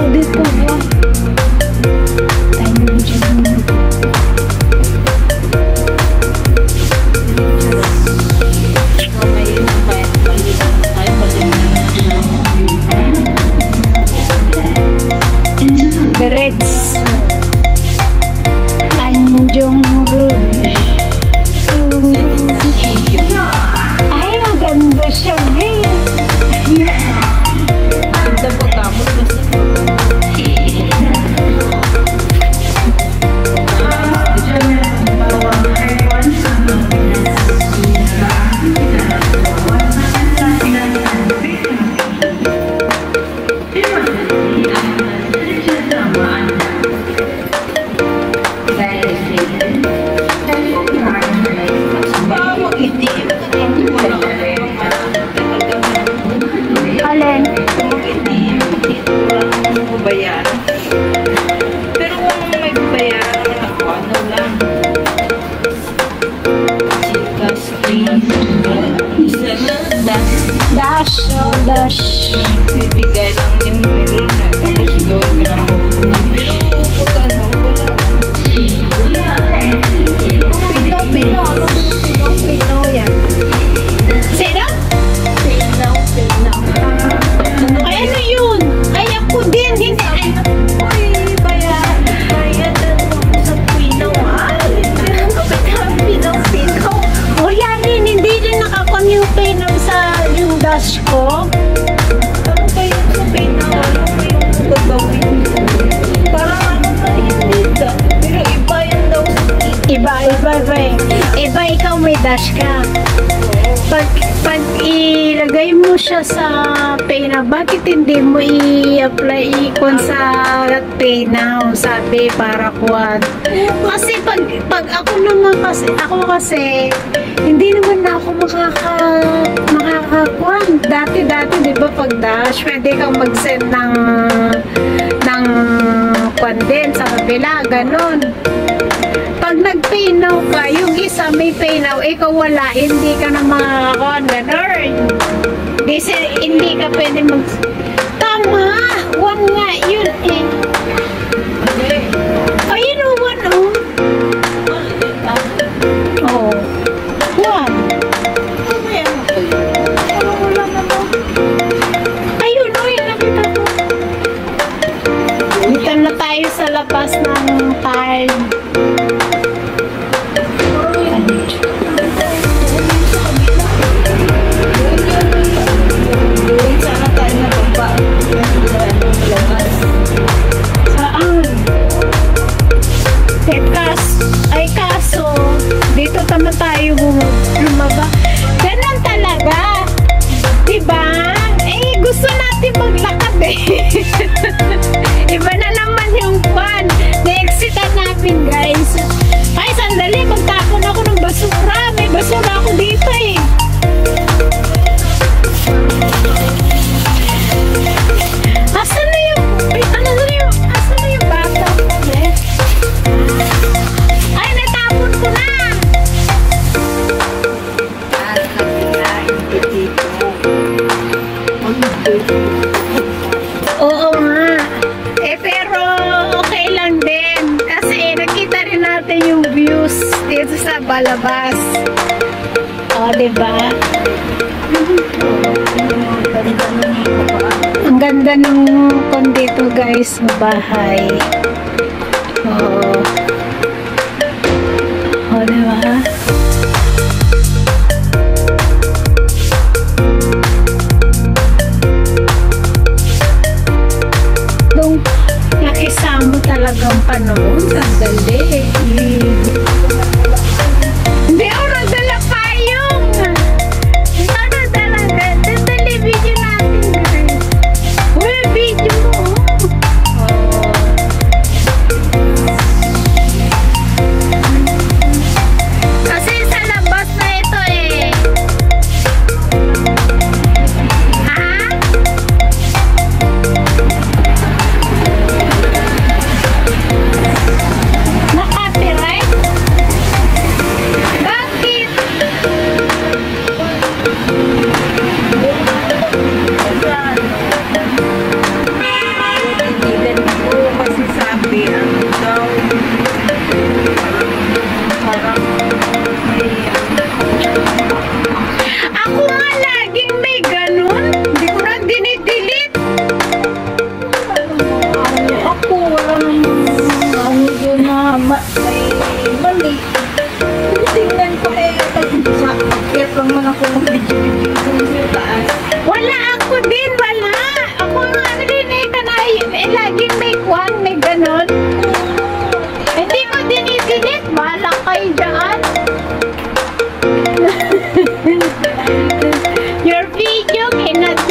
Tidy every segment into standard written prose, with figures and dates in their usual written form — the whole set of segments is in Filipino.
dito ba? Tayo na dyan. Berets. Tanjung Rouge. Ay, maganda siya, eh. Ganda po tapos kasi Alin? bayaran. Pero kung may bayaran ako, ano lang. Chicas, isa na, Dash. Oh, dash. bibigay lang yung meron na. Tapos gawin ko lang. Pero kung ano, wala. Pino yan. Sino? Ay, ano yun? Ay, ako din. Hindi. Ay, Uy, bayad sa Pinaw. Pinaw. o yan din. Hindi din nakakon yung pino sa yung dash ko. Ano ba yun sa Pinaw? Ano ba yung gagawin? Parang ano na hindi ka. Pero iba yun daw sa Iba. Iba, ikaw may dash ka. Pag ilagay mo siya sa Paynow, bakit hindi mo i-apply ikon sa Paynow? Sabi para kuwan. Kasi pag ako naman kasi hindi naman na ako makakakuan. Dati di ba pag dash, pwede kang mag-send ng kuwan din sa kabila, ganun. Pag nag-Paynow ka, yung isa may Paynow, ikaw wala, hindi ka na makakakuan, gano'n. Hindi ka pwede Tama! One nga, yun eh. Ayun o, one o. Oo. One. Ayun o, yun nakita ko. Dito na tayo sa labas ng time. sana tayo na baba. Saan? Kaso, dito naman tayo lumaba. Ganun talaga. Diba? Gusto natin maglakad eh. Iba na naman yung pan. Na-excited namin, guys. Ay, sandali, magtapon ako ng basura. May basura ako dito eh. Asan na yung bata ko eh? Ay, natapon ko na. Oo nga. Pero okay lang din. Kasi nakita rin natin yung views dito sa Balabas. O, diba? Ang ganda ng dito guys, bahay. Oo. O, diba? Nung nakisama talagang panahon, sandali. Hindi ako nagdala payong. Hindi ako nagdala. Sandali, video natin guys. Uy, video mo.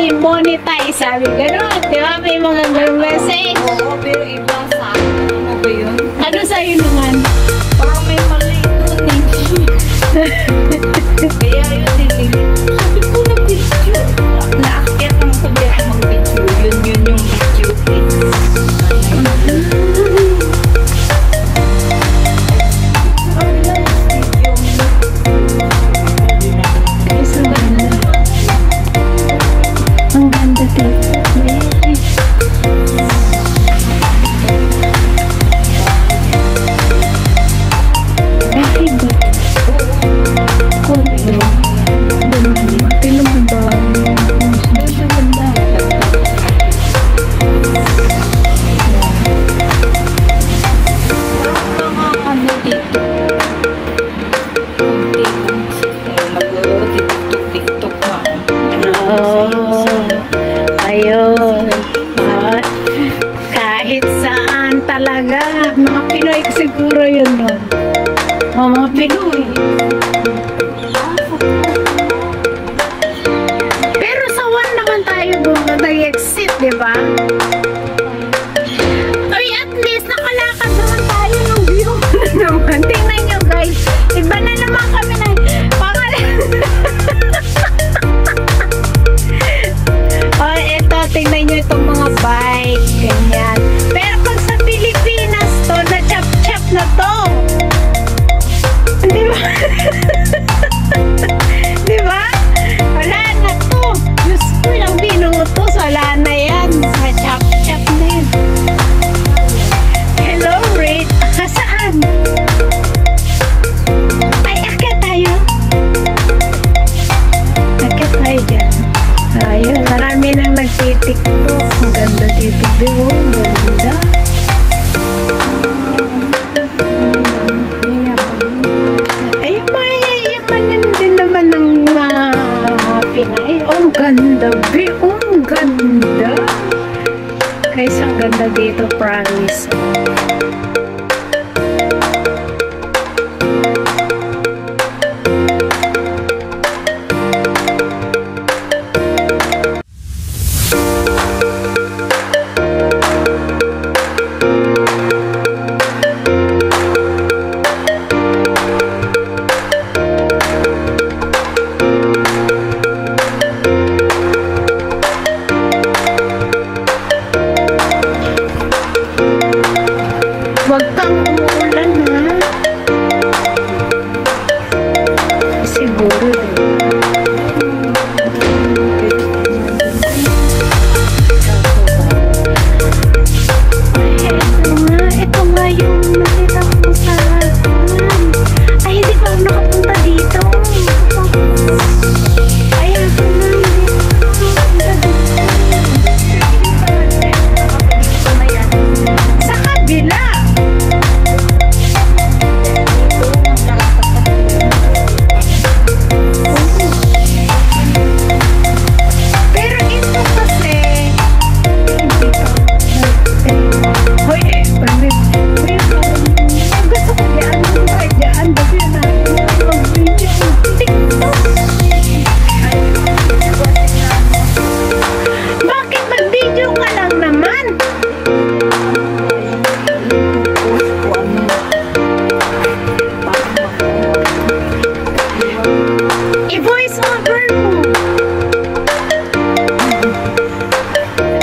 demonetize, sabi gano'n. Di ba? May mga ganun message. Oo, pero iba sa akin. Ano ba yun? Ano sa'yo naman? Parang may mali dun eh. Kaya yun delete. Sabi ko na picture. Naakyat naman sabi ako mag-video. Yun yung video. Guys, ang ganda. Ang ganda dito. Very good. Cool. Tingnan mo ba? Ano dito? Maglaro TikTok na. Oh, ayun. Kahit saan talaga. Mga Pinoy siguro yun, no? Mga Pinoy. Pero sa one naman tayo nag-exit, di ba? Ay, at least nakalakad naman tayo ng view naman. Tingnan nyo, guys. Iba na naman kami na oh, eto, tingnan nyo itong mga bike. Ganyan. Pero pag sa Pilipinas to, na-chap-chap na to. Di ba? Di ba? Wala na to. Diyos ko, yung binutos, wala na yan. Na-chap-chap na yan. Hello, Ray. Saan? Ay, akit tayo. Akit tayo dyan. Ayun, marami nang nagtitiktok. Ang ganda dito. Ang ganda. Ayun, mayayaman yun din naman ng mga Pinay. Ang ganda, ang ganda. Guys, ang ganda dito, promise. Huwag kang umuulan, ha? Siguro, ito nga yung nakita ko sa ay, hindi pa ako nakapunta dito. Ay, ito na. Sa kabila. Pero ito kasi hoy, gusto ko dyan kasi na mag-video TikTok. Bakit mag-video ka lang naman? I-voice over mo.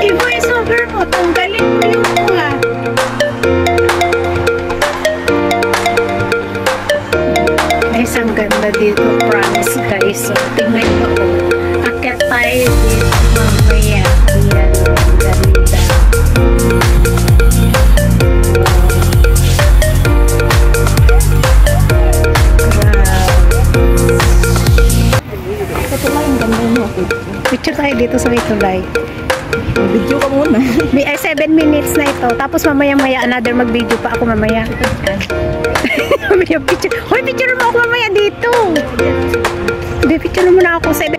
I-voice over mo. Tanggalin mo yung mula. Guys, ang ganda dito. Promise, guys. So, tingnan mo. Akit tayo dito mamaya. Ayan, ang ganda. Picture tayo dito sa may tulay. Video ka muna. May 7 minutes na ito. Tapos mamaya-maya another mag-video pa ako mamaya. Mamaya picture. Hoy, picture mo ako mamaya dito. Hindi, picture mo na ako. 7